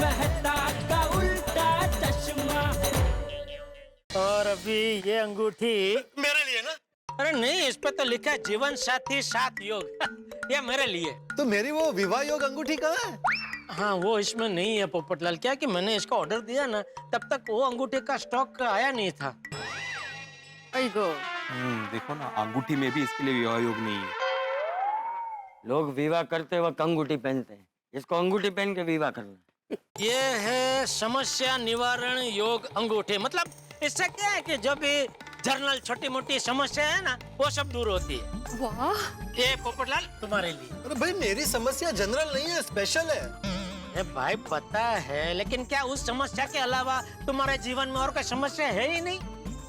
रहता का उल्टा चश्मा। और अभी ये अंगूठी मेरे लिए ना? अरे नहीं, इस पे तो लिखा है जीवन साथी साथ योग। ये मेरे लिए। तो मेरी वो विवाह योग अंगूठी कहाँ है? हाँ, वो इसमें नहीं है पोपटलाल। क्या कि मैंने इसका ऑर्डर दिया ना, तब तक वो अंगूठी का स्टॉक आया नहीं था। देखो ना, अंगूठी में भी इसके लिए विवाह योग नहीं है। लोग विवाह करते वक्त अंगूठी पहनते हैं, इसको अंगूठी पहन के विवाह करना। ये है समस्या निवारण योग अंगूठी। मतलब इससे क्या है कि जो भी जर्नल छोटी मोटी समस्या है ना, वो सब दूर होती है। वाह, ये पोपटलाल तुम्हारे लिए। अरे भाई, मेरी समस्या जनरल नहीं है, स्पेशल है। अरे भाई पता है, लेकिन क्या उस समस्या के अलावा तुम्हारे जीवन में और कोई समस्या है ही नहीं?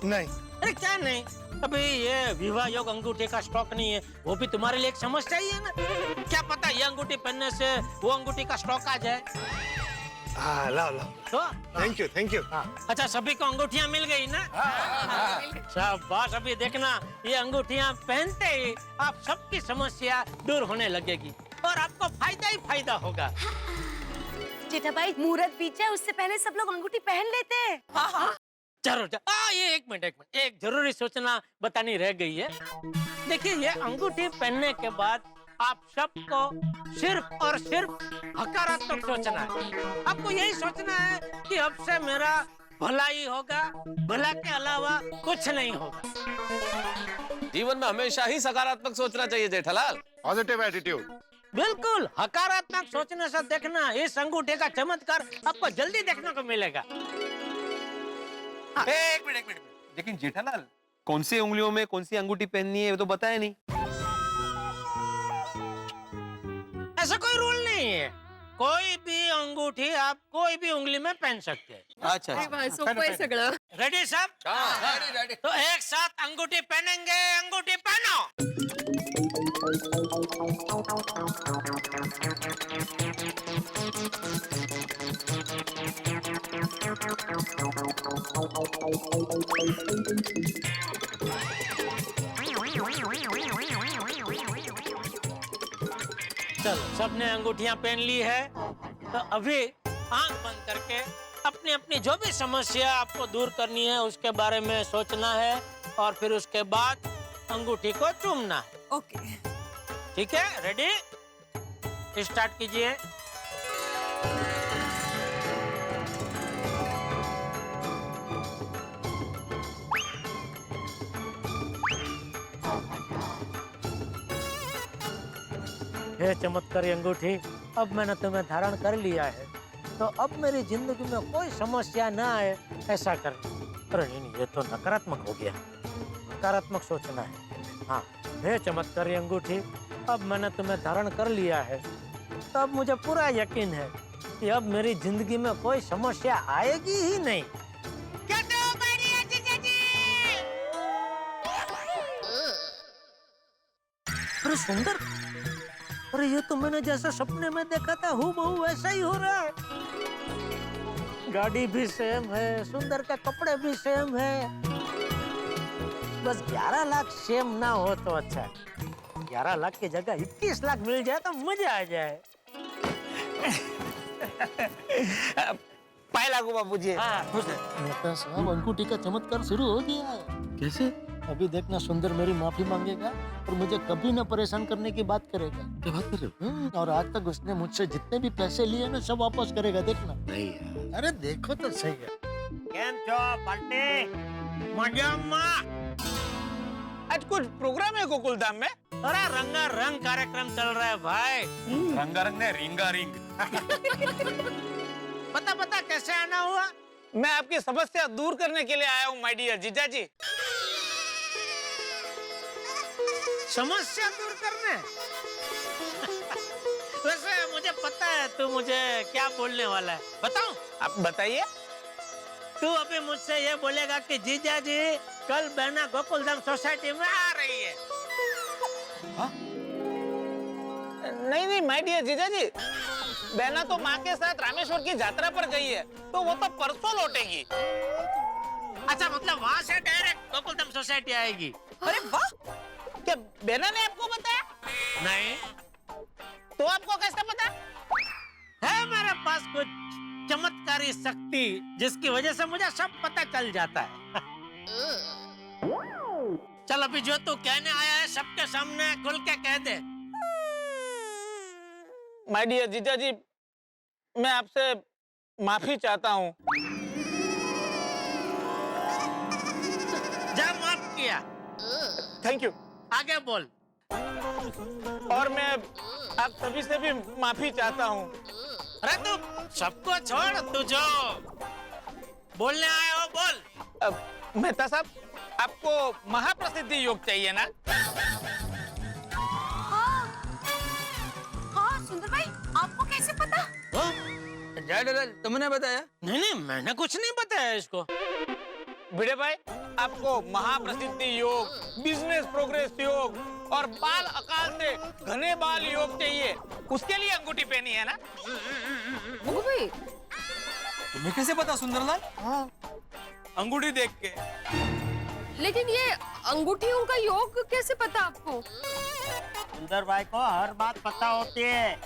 नहीं। अरे क्या नहीं? अभी ये विवाह योग अंगूठी का स्टॉक नहीं है, वो भी तुम्हारे लिए एक समस्या ही है ना। क्या पता ये अंगूठी पहनने से वो अंगूठी का स्टॉक आ जाए। हाँ, लाओ लाओ। तो थैंक यू, थैंक यू। अच्छा, सभी को अंगूठियां मिल गई ना? शाबाश। अभी देखना, ये अंगूठियां पहनते ही आप सबकी समस्या दूर होने लगेगी और आपको फायदा ही फायदा होगा। जेठा भाई, मुहूर्त बीत जाए उससे पहले सब लोग अंगूठी पहन लेते हैं। जरूर। ये एक मिनट, एक जरूरी सूचना बतानी रह गई है। देखिए, ये अंगूठी पहनने के बाद आप सबको सिर्फ और सिर्फ सकारात्मक सोचना है। आपको यही सोचना है कि अब से मेरा भला ही होगा, भला के अलावा कुछ नहीं होगा। जीवन में हमेशा ही सकारात्मक सोचना चाहिए जेठालाल। Positive attitude. बिल्कुल, सकारात्मक सोचने से देखना, इस अंगूठे का चमत्कार आपको जल्दी देखने को मिलेगा। एक मिनट। लेकिन जेठालाल, कौन सी उंगलियों में कौन सी अंगूठी पहननी है वो तो बताया नहीं। ऐसा कोई रूल नहीं है, कोई भी अंगूठी आप कोई भी उंगली में पहन सकते हैं। अच्छा। रेडी सब? तो एक साथ अंगूठी पहनेंगे। अंगूठी पहनो। चलो, सबने अंगूठियां पहन ली है, तो अभी आंख बंद करके अपनी अपनी जो भी समस्या आपको दूर करनी है उसके बारे में सोचना है और फिर उसके बाद अंगूठी को चूमना है। ओके। ठीक है? रेडी? स्टार्ट कीजिए। हे चमत्कारी अंगूठी, अब मैंने तुम्हें धारण कर लिया है, तो अब मेरी जिंदगी में कोई समस्या ना आए, ऐसा कर। अरे नहीं, ये तो नकारात्मक हो गया। सकारात्मक सोचना है। हाँ, हे चमत्कारी अंगूठी, अब मैंने तुम्हें धारण कर लिया है, तो अब मुझे पूरा यकीन है कि अब मेरी जिंदगी में कोई समस्या आएगी ही नहीं। अरे सुंदर, अरे ये तो मैंने जैसा सपने में देखा था हूबहू वैसा ही हो रहा है। गाड़ी भी सेम है, सुंदर के कपड़े भी सेम है। बस 11 लाख सेम ना हो तो अच्छा है। 11 लाख की जगह 21 लाख मिल जाए तो मजा आ जाए। पाए लागू बाबूजी। नेता साहब, अंगूठी का चमत्कार शुरू हो गया है। कैसे? अभी देखना, सुंदर मेरी माफी मांगेगा और मुझे कभी न परेशान करने की बात करेगा। क्या बात कर रहे हो? और आज तक उसने मुझसे जितने भी पैसे लिए ना, सब वापस करेगा। देखना। नहीं यार। अरे देखो तो सही है। केम छो पार्टी? मजामा? आज कुछ प्रोग्राम है गोकुलधाम में? अरे रंगारंग कार्यक्रम चल रहा है भाई। रंगारंग ने रिंगा रिंग। पता कैसे आना हुआ? मैं आपकी समस्या दूर करने के लिए आया हूँ माय डियर जीजा जी। समस्या दूर करने? वैसे मुझे पता है तू मुझे क्या बोलने वाला है। बताऊं? आप बताइए। तू अभी मुझसे ये बोलेगा कि जीजा जी, कल बहना गोकुलधाम सोसाइटी में आ रही है। नहीं माय डियर जीजा जी, बहना तो माँ के साथ रामेश्वर की यात्रा पर गई है, तो वो तो परसों लौटेगी। अच्छा, मतलब वहाँ से डायरेक्ट गोकुलधाम सोसाइटी आएगी? अरे वाह! क्या बहना ने आपको बताया? नहीं। तो आपको कैसे पता? है मेरे पास कुछ चमत्कारी शक्ति जिसकी वजह से मुझे सब पता चल जाता है। चल अभी जो तू कहने आया है सबके सामने खुल के कह दे। माय डियर जीजा जी, मैं आपसे माफी चाहता हूँ। जा माफ किया। Thank you. आगे बोल। और मैं आप सभी से भी माफी चाहता हूँ। अरे तू सबको छोड़, तू जो बोलने आया हो बोल। मेहता साहब, आपको महाप्रसिद्धि योग चाहिए ना? हाँ सुंदर भाई, आपको कैसे पता? जेठालाल तुमने बताया? नहीं मैंने कुछ नहीं बताया इसको। भिड़े भाई, आपको महाप्रसिद्धि योग, बिजनेस प्रोग्रेस योग और बाल अकाल से घने बाल योग चाहिए, उसके लिए अंगूठी पहनी है ना? ओ भाई, तुम्हें कैसे पता सुंदरलाल? अंगूठी देख के। लेकिन ये अंगूठियों का योग कैसे पता आपको? सुंदर भाई को हर बात पता होती है।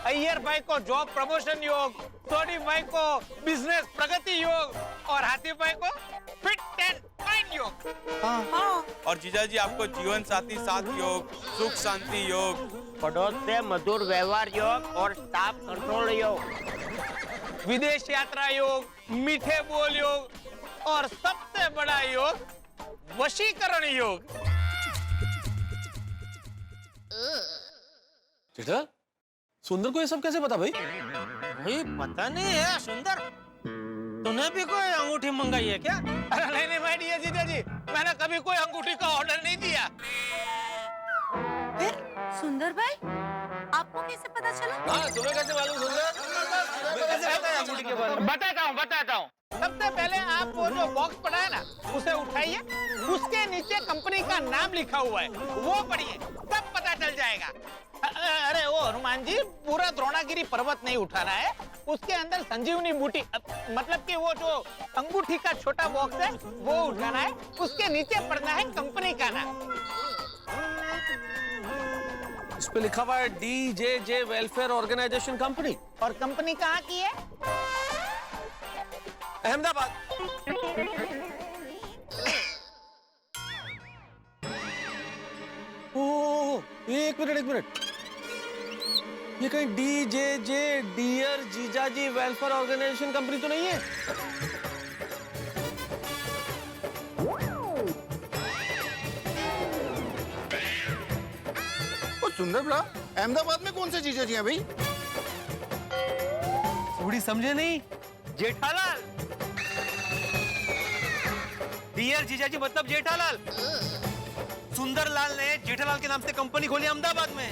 अय्यर भाई को जॉब प्रमोशन योग, सोनी भाई को बिजनेस प्रगति योग और हाथी भाई को फिट एंड फाइन योग। और जीजाजी आपको जीवन साथी साथ योग, सुख शांति योग, पड़ोस से मधुर व्यवहार योग और स्टाफ कंट्रोल योग, विदेश यात्रा योग, मीठे बोल योग और सबसे बड़ा योग वशीकरण योग। जेठालाल सुंदर को ये सब कैसे पता भाई? भाई पता नहीं है सुंदर, तूने भी कोई अंगूठी मंगाई है क्या? अरे नहीं भाई डियर जीजा जी, मैंने कभी कोई अंगूठी का ऑर्डर नहीं दिया। फिर सुंदर भाई, आपको कैसे पता चला? हाँ तुम्हें कैसे मालूम सुंदर? तुम्हें कैसे पता है अंगूठी के बारे में? बताता हूँ। सबसे पहले आप वो जो बॉक्स पड़ा है ना, उसे उठाइए, उसके नीचे कंपनी का नाम लिखा हुआ है, वो पढ़िए, तब पता चल जाएगा। अरे वो हनुमान जी, पूरा द्रोणागिरी पर्वत नहीं उठाना है, उसके अंदर संजीवनी बूटी, मतलब कि वो जो अंगूठी का छोटा बॉक्स है वो उठाना है, उसके नीचे पढ़ना है कंपनी का नाम। इस पे लिखा हुआ है DJJ वेलफेयर ऑर्गेनाइजेशन कंपनी। और कंपनी कहाँ की है? अहमदाबाद। ओह एक मिनट, ये कहीं DJJ डियर जीजाजी वेलफेयर ऑर्गेनाइजेशन कंपनी तो नहीं है? सुंदर बड़ा, अहमदाबाद में कौन से जीजा जी हैं भाई? थोड़ी समझे नहीं? जेठालाल, डियर जीजाजी मतलब जेठालाल। सुंदरलाल ने जेठालाल के नाम से कंपनी खोली अहमदाबाद में।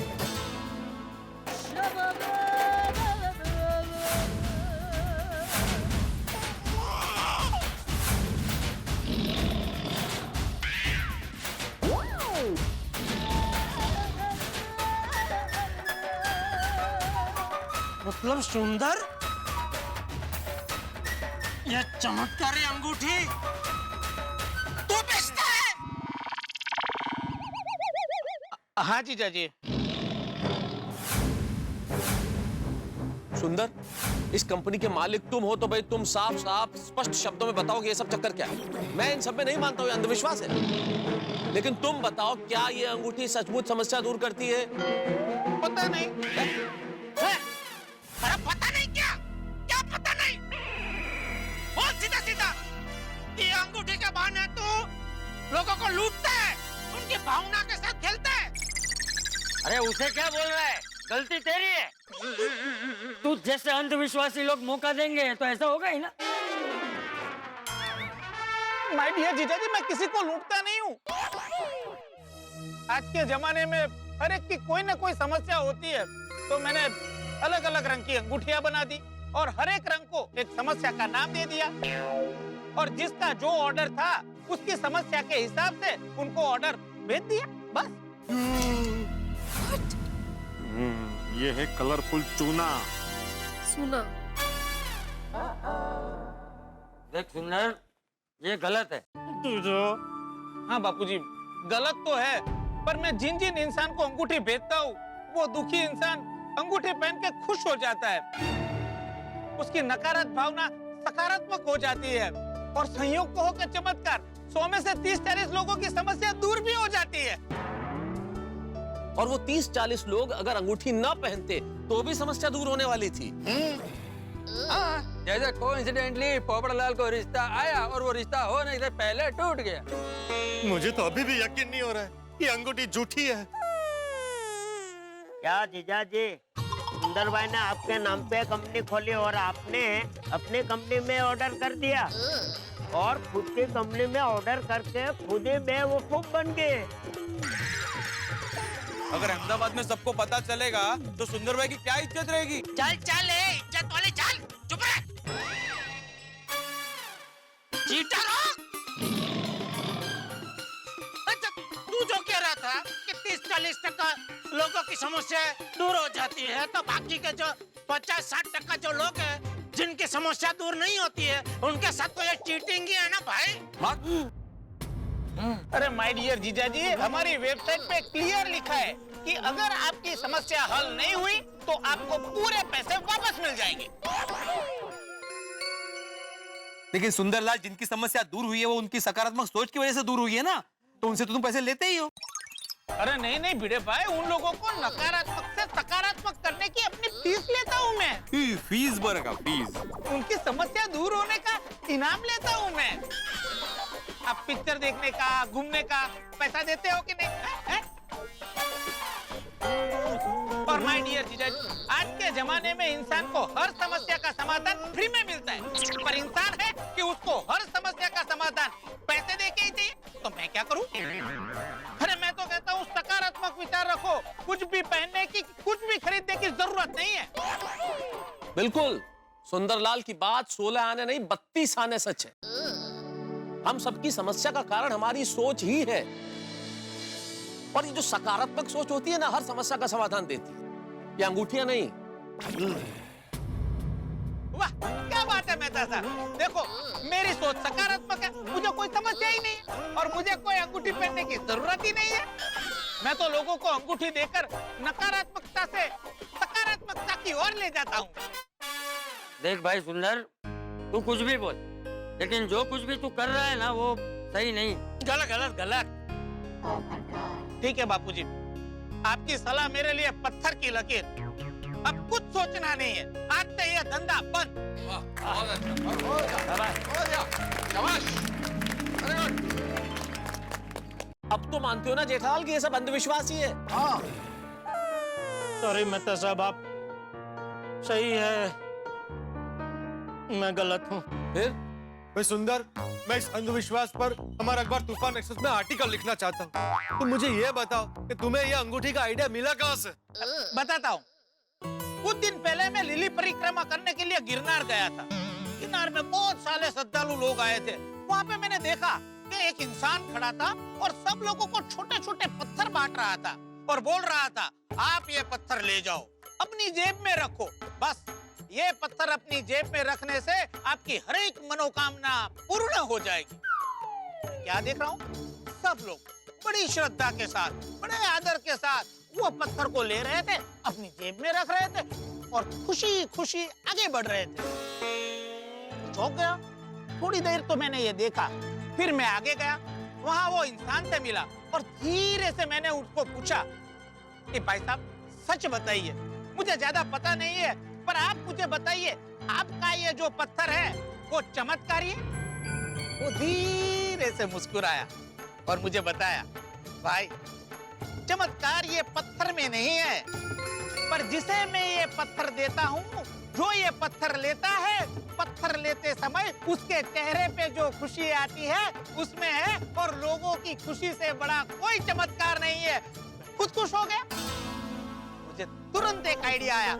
मतलब सुंदर, ये चमत्कारी अंगूठी तू बेचता है? हाँ जीजा जी। सुंदर, इस कंपनी के मालिक तुम हो तो भाई तुम साफ साफ स्पष्ट शब्दों में बताओ कि ये सब चक्कर क्या है। मैं इन सब में नहीं मानता हूँ, ये अंधविश्वास है, लेकिन तुम बताओ क्या ये अंगूठी सचमुच समस्या दूर करती है? पता नहीं। अरे पता नहीं क्या पता नहीं? बोल सीधा सीधा। ये अंगूठी के बहाने तू लोगों को लूटता है, उनकी भावना के साथ खेलता है। अरे उसे क्या बोल रहा है? गलती तेरी है। तू जैसे अंधविश्वासी लोग मौका देंगे तो ऐसा होगा ही ना। माय डियर जीजा जी, मैं किसी को लूटता नहीं हूँ। आज के जमाने में हर एक की कोई ना कोई समस्या होती है, तो मैंने अलग अलग रंग की अंगूठियां बना दी और हर एक रंग को एक समस्या का नाम दे दिया, और जिसका जो ऑर्डर था उसकी समस्या के हिसाब से उनको ऑर्डर भेज दिया, बस। ये है कलरफुल चूना। सुना, देख सुंदर, ये गलत है। हाँ बापूजी, गलत तो है, पर मैं जिन जिन इंसान को अंगूठी भेजता हूँ वो दुखी इंसान अंगूठी पहन के खुश हो जाता है, उसकी नकारात्मक भावना सकारात्मक हो जाती है और संयोग को होकर चमत्कार 100 में से 30-40 लोगों की समस्या दूर भी हो जाती है। और वो 30-40 लोग अगर अंगूठी ना पहनते तो भी समस्या दूर होने वाली थी। जैसे कोइंसिडेंटली पोपड़लाल को रिश्ता आया और वो रिश्ता हो नहीं से पहले टूट गया। मुझे तो अभी भी यकीन नहीं हो रहा है कि अंगूठी झूठी है। क्या जीजा जी, सुंदर भाई ने आपके नाम पे कंपनी खोली और आपने अपनी कंपनी में ऑर्डर कर दिया और खुद की कंपनी में ऑर्डर करके खुद ही बेवकूफ बन गए। अगर अहमदाबाद में सबको पता चलेगा तो सुंदर भाई की क्या इज्जत रहेगी? चल चल इज्जत वाले चल, चुप रह। चीटर हो? अच्छा, तू जो कह रहा था कि 30-40% लोगों की समस्या दूर हो जाती है, तो बाकी के जो 50-60% जो लोग हैं जिनकी समस्या दूर नहीं होती है, उनके साथ तो ये चीटिंग ही है ना भाई। अरे माय डियर जीजा जी, हमारी वेबसाइट पे क्लियर लिखा है कि अगर आपकी समस्या हल नहीं हुई तो आपको पूरे पैसे वापस मिल जाएंगे। लेकिन सुंदरलाल, जिनकी समस्या दूर हुई है वो उनकी सकारात्मक सोच की वजह से दूर हुई है ना, तो उनसे तो तुम पैसे लेते ही हो। अरे नहीं नहीं भिड़े भाई, उन लोगों को नकारात्मक से सकारात्मक करने की अपनी फीस लेता हूँ मैं। फीस भरेगा, फीस। उनकी समस्या दूर होने का इनाम लेता हूँ मैं। आप पिक्चर देखने का, घूमने का पैसा देते हो कि नहीं? है? और माय डियर जीजा जी, आज के जमाने में इंसान को हर समस्या का समाधान फ्री में मिलता है, पर इंसान है कि उसको हर समस्या का समाधान पैसे दे के ही चाहिए। तो मैं क्या करूं? अरे मैं तो कहता हूँ सकारात्मक विचार रखो, कुछ भी पहनने की, कुछ भी खरीदने की जरूरत नहीं है। बिल्कुल, सुंदरलाल की बात 16 आने नहीं 32 आने सच है। हम सबकी समस्या का कारण हमारी सोच ही है, और ये जो सकारात्मक सोच होती है ना, हर समस्या का समाधान देती है। ये अंगूठियां नहीं। वाह क्या बात है मेहता साहब, देखो मेरी सोच सकारात्मक है, मुझे कोई समस्या ही नहीं है और मुझे कोई अंगूठी पहनने की जरूरत ही नहीं है। मैं तो लोगों को अंगूठी देकर नकारात्मकता से सकारात्मकता की ओर ले जाता हूँ। देख भाई सुंदर, तू कुछ भी बोल, लेकिन जो कुछ भी तू कर रहा है ना वो सही नहीं। गलत गलत गलत। ठीक है बापूजी, आपकी सलाह मेरे लिए पत्थर की लकीर। अब कुछ सोचना नहीं है, आज से यह धंधा बंद। अब तो मानते हो ना जेठालाल कि ये सब अंधविश्वास ही है? सॉरी मेहता साहब, आप सही है, मैं गलत हूँ। फिर भाई सुंदर, मैं इस अंधविश्वास पर हमारा अखबार तूफान एक्सप्रेस में आर्टिकल लिखना चाहता हूँ। तुम मुझे ये बताओ कि तुम्हें ये अंगूठी का आइडिया मिला कहाँ से? बताता हूँ। कुछ दिन पहले मैं लिली परिक्रमा करने के लिए गिरनार गया था। गिरनार में बहुत सारे श्रद्धालु लोग आए थे। वहाँ पे मैंने देखा कि एक इंसान खड़ा था और सब लोगों को छोटे छोटे पत्थर बांट रहा था और बोल रहा था, आप ये पत्थर ले जाओ, अपनी जेब में रखो। बस ये पत्थर अपनी जेब में रखने से आपकी हर एक मनोकामना पूर्ण हो जाएगी। क्या देख रहा हूँ, सब लोग बड़ी श्रद्धा के साथ, बड़े आदर के साथ वो पत्थर को ले रहे थे, अपनी जेब में रख रहे थे और खुशी खुशी आगे बढ़ रहे थे। चौंक गया। थोड़ी देर तो मैंने ये देखा, फिर मैं आगे गया, वहां वो इंसान से मिला और धीरे से मैंने उसको पूछा कि भाई साहब सच बताइए, मुझे ज्यादा पता नहीं है, पर आप मुझे बताइए, आपका ये जो पत्थर है वो चमत्कारी है? वो धीरे से मुस्कुराया और मुझे बताया, भाई चमत्कार ये पत्थर में नहीं है, पर जिसे मैं ये पत्थर देता हूँ, जो ये पत्थर लेता है, पत्थर लेते समय उसके चेहरे पे जो खुशी आती है उसमें है, और लोगों की खुशी से बड़ा कोई चमत्कार नहीं है। खुद खुश हो गया। मुझे तुरंत एक आइडिया आया,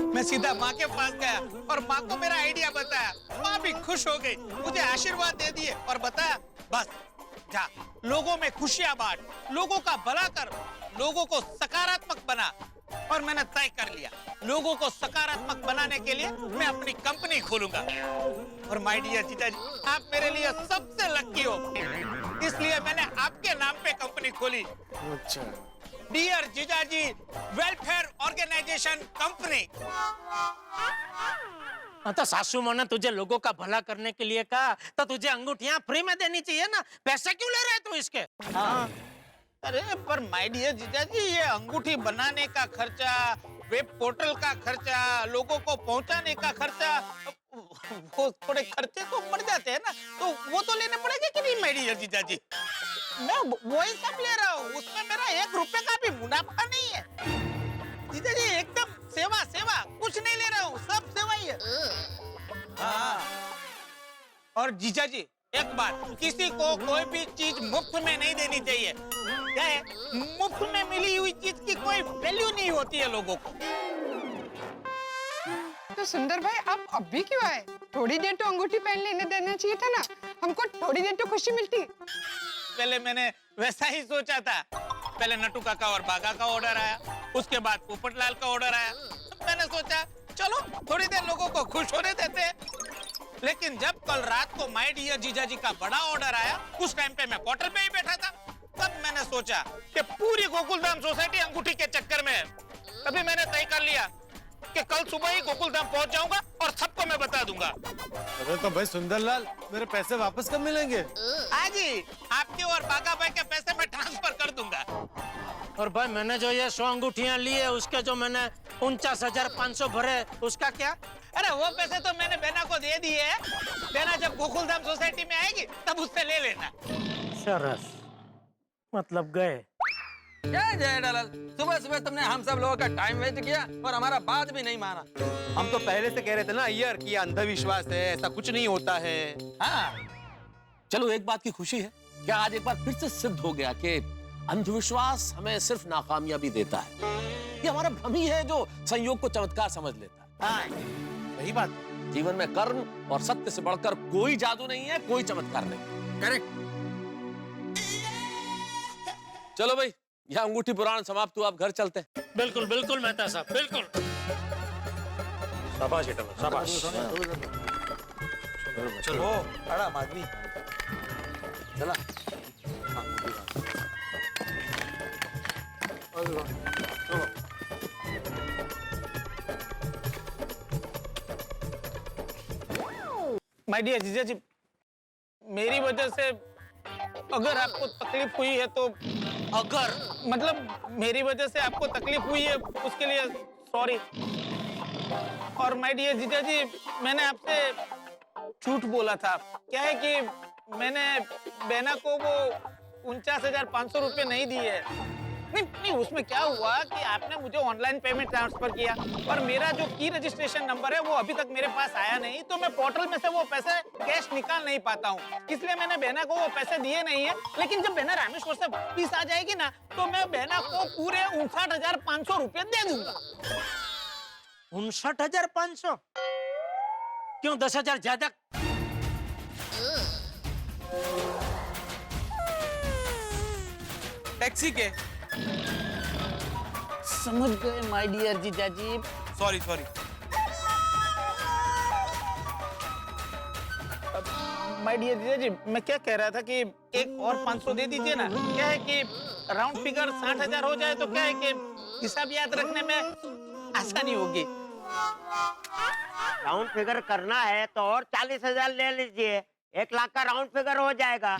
मैं सीधा माँ के पास गया और माँ को मेरा आइडिया बताया। माँ भी खुश हो गई, मुझे आशीर्वाद दे दिए और बताया, बस जा लोगों में खुशियां बांट, लोगों का भला कर, लोगों को सकारात्मक बना। और मैंने तय कर लिया, लोगों को सकारात्मक बनाने के लिए मैं अपनी कंपनी खोलूंगा। और माय डियर जीजा जी, आप मेरे लिए सबसे लकी हो, इसलिए मैंने आपके नाम पे कंपनी खोली। अच्छा, डियर जीजाजी वेलफेयर ऑर्गेनाइजेशन कंपनी। तो सासू माँ ने तुझे लोगों का भला करने के लिए कहा, तो तुझे अंगूठियां फ्री में देनी चाहिए ना। पैसे क्यों ले रहे तू इसके? हाँ। अरे पर माय डियर जीजाजी, ये अंगूठी बनाने का खर्चा, वेब पोर्टल का खर्चा, लोगों को पहुंचाने का खर्चा, वो थोड़े खर्चे तो बढ़ जाते हैं ना, तो वो तो लेने पड़ेंगे कि नहीं माय डियर जीजाजी? मैं वही सब ले रहा हूँ, उसमें मेरा 1 रुपए का भी मुनाफा नहीं है जीजाजी। एकदम सेवा सेवा, कुछ नहीं ले रहा हूँ, सब सेवा ही है। हाँ। और जीजाजी एक बात, किसी को कोई भी चीज मुफ्त में नहीं देनी चाहिए। क्या है, मुफ्त में मिली हुई चीज की कोई वैल्यू नहीं होती है लोगों को। तो सुंदर भाई, आप अभी क्यों आए? थोड़ी देर तो अंगूठी पहन लेने देना चाहिए था ना, हमको थोड़ी देर तो खुशी मिलती। पहले मैंने वैसा ही सोचा था। पहले नट्टू काका और बागा का ऑर्डर आया, उसके बाद पोपटलाल का ऑर्डर आया। मैंने सोचा चलो थोड़ी देर लोगों को खुश होने देते हैं। लेकिन जब कल रात को माय डियर जीजाजी का बड़ा ऑर्डर आया, उस टाइम पे मैं क्वार्टर पे ही बैठा था। तब मैंने सोचा कि पूरी गोकुलधाम सोसाइटी अंगूठी के चक्कर में है। तभी मैंने तय कर लिया कि कल सुबह ही गोकुलधाम पहुंच जाऊंगा और सबको मैं बता दूंगा। अरे तो भाई सुंदरलाल, मेरे पैसे वापस कब मिलेंगे? आज ही आपके और बागा भाई के पैसे मैं ट्रांसफर कर दूंगा। और भाई मैंने जो ये 100 अंगूठियां ली है, उसके जो मैंने 49,500 भरे, उसका क्या? अरे वो पैसे तो मैंने बेना को दे दिए हैं। बेना जब गोकुलधाम सोसाइटी में आएगी तब उससे ले लेना। सरस, मतलब गए। जय जेठालाल, सुबह सुबह तुमने हम सब लोगों का टाइम वेस्ट किया और हमारा बात भी नहीं माना। हम तो पहले से कह रहे थे ना यार कि ये अंधविश्वास है, ऐसा कुछ नहीं होता है। हाँ, चलो एक बात की खुशी है, क्या आज एक बार फिर से सिद्ध हो गया कि अंधविश्वास हमें सिर्फ नाकामयाबी देता है। ये हमारा भ्रम ही है जो संयोग को चमत्कार समझ लेता है। हाँ, सही बात। जीवन में कर्म और सत्य से बढ़कर कोई जादू नहीं है, कोई चमत्कार नहीं। करेक्ट। चलो भाई, यह अंगूठी पुराण समाप्त हुआ, अब घर चलते हैं। बिल्कुल बिल्कुल मेहता साहब, बिल्कुल। शाबाश बेटा, शाबाश। चलो आराम आदमी चला। माय डियर जीजाजी, मेरी वजह से अगर आपको तकलीफ हुई है तो, अगर मतलब मेरी वजह से आपको तकलीफ हुई है उसके लिए सॉरी। और माय डियर जीजाजी, मैंने आपसे झूठ बोला था। क्या है कि मैंने बेना को वो 49,500 रुपए नहीं दिए। नहीं, उसमें क्या हुआ कि आपने मुझे ऑनलाइन पेमेंट ट्रांसफर किया और मेरा जो की रजिस्ट्रेशन नंबर है वो अभी तक मेरे पास आया नहीं, तो मैं पोर्टल में से वो पैसे कैश निकाल नहीं पाता हूँ, इसलिए मैंने बेना को वो पैसे दिए नहीं है। लेकिन जब बेना रामेश्वर से वापिस आ जाएगी ना, तो मैं बेना को पूरे 59,500 रुपए दे दूंगा। 59,500? क्यों 10,000 ज्यादा? टैक्सी के समझ गए माय डियर जीजाजी। Sorry sorry. माय डियर जीजाजी, मैं क्या कह रहा था कि एक और 500 दे दीजिए ना। क्या है कि राउंड फिगर 60,000 हो जाए तो क्या है कि हिसाब याद रखने में आसानी होगी। राउंड फिगर करना है तो और 40,000 ले लीजिए, 1 लाख का राउंड फिगर हो जाएगा।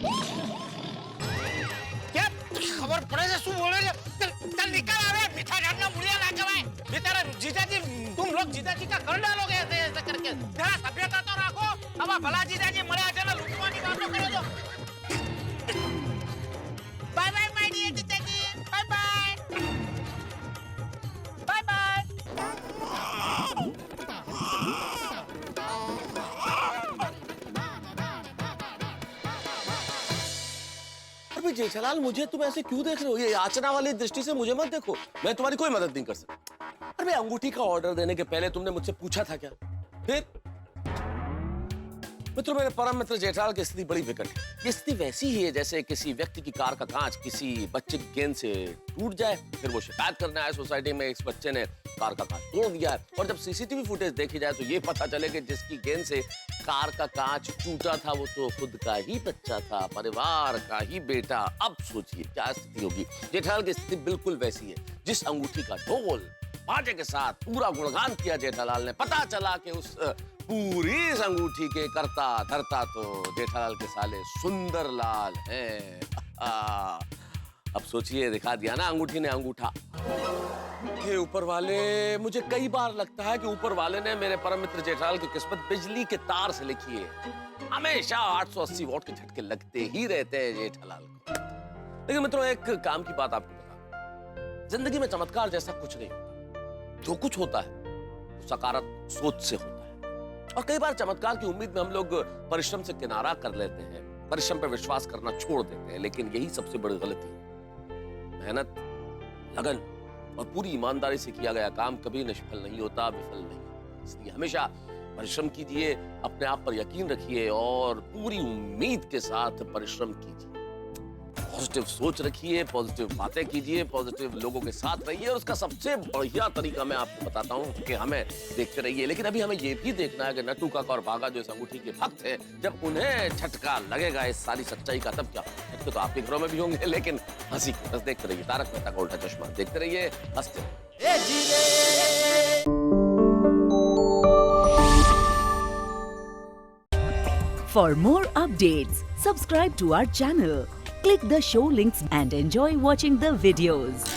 क्या खबर पड़े से शू बोले? चल निकल आ रहे, मीठा घाटना बुढ़िया ना कमाए। बेचारा जीजाजी, तुम लोग जीजाजी का कर डालोगे ऐसे ऐसे करके। जरा सभ्यता तो रखो। अब भला जीजाजी मरे आ जाना, लुटवानी बातों करो जो। बाय बाय माय डियर जीजाजी, बाय बाय बाय बाय। अरे जेठालाल, मुझे तुम ऐसे क्यों देख रहे हो? ये याचना वाली दृष्टि से मुझे मत देखो, मैं तुम्हारी कोई मदद नहीं कर सकता। अरे अंगूठी का ऑर्डर देने के पहले तुमने मुझसे पूछा था क्या? फिर मित्रों, मेरे परम मित्र जेठालाल की स्थिति बड़ी विकट है। ये स्थिति वैसी ही है जैसे किसी व्यक्ति की कार का कांच किसी बच्चे की गेंद से टूट जाए, फिर वो शिकायत करने आए सोसाइटी में इस बच्चे ने कार का कांच तोड़ दिया है, और जब सीसीटीवी फुटेज देखी जाए तो ये पता चले कि जिसकी गेंद से कार का कांच टूटा था वो तो खुद का ही बच्चा था, परिवार का ही बेटा। अब सोचिए क्या स्थिति होगी। जेठालाल की स्थिति बिल्कुल वैसी है। जिस अंगूठी का ढोल बाजे के साथ पूरा गुणगान किया जेठालाल ने, पता चला कि उस पूरी इस अंगूठी के करता धरता तो जेठालाल के साले सुंदरलाल हैं। अब सोचिए, दिखा दिया ना अंगूठी ने अंगूठा। हे ऊपर वाले, मुझे कई बार लगता है कि ऊपर वाले ने मेरे परम मित्र जेठालाल की किस्मत बिजली के तार से लिखी है। हमेशा 880 वोल्ट के झटके लगते ही रहते हैं जेठालाल को। लेकिन मित्रों, एक काम की बात आपको बता, जिंदगी में चमत्कार जैसा कुछ नहीं होता। जो कुछ होता है वो सकारात्मक सोच से होता है, और कई बार चमत्कार की उम्मीद में हम लोग परिश्रम से किनारा कर लेते हैं, परिश्रम पर विश्वास करना छोड़ देते हैं। लेकिन यही सबसे बड़ी गलती है। मेहनत, लगन और पूरी ईमानदारी से किया गया काम कभी निष्फल नहीं होता, विफल नहीं। इसलिए हमेशा परिश्रम कीजिए, अपने आप पर यकीन रखिए और पूरी उम्मीद के साथ परिश्रम कीजिए। पॉजिटिव सोच रखिए, पॉजिटिव बातें कीजिए, पॉजिटिव लोगों के साथ रहिए, और उसका सबसे बढ़िया तरीका मैं आपको बताता हूँ कि हमें देखते रहिए। लेकिन अभी हमें ये भी देखना है कि नट्टू काका और भागा जो इस अंगूठी के भक्त हैं, जब उन्हें झटका लगेगा इस सारी सच्चाई का, तब क्या झटके तो आपके घरों में भी होंगे। लेकिन हंसी बस देखते रहिए। तारक मेहता का उल्टा चश्मा देखते रहिए, हंसते रहिए। For more updates, subscribe to our channel, click the show links and enjoy watching the videos.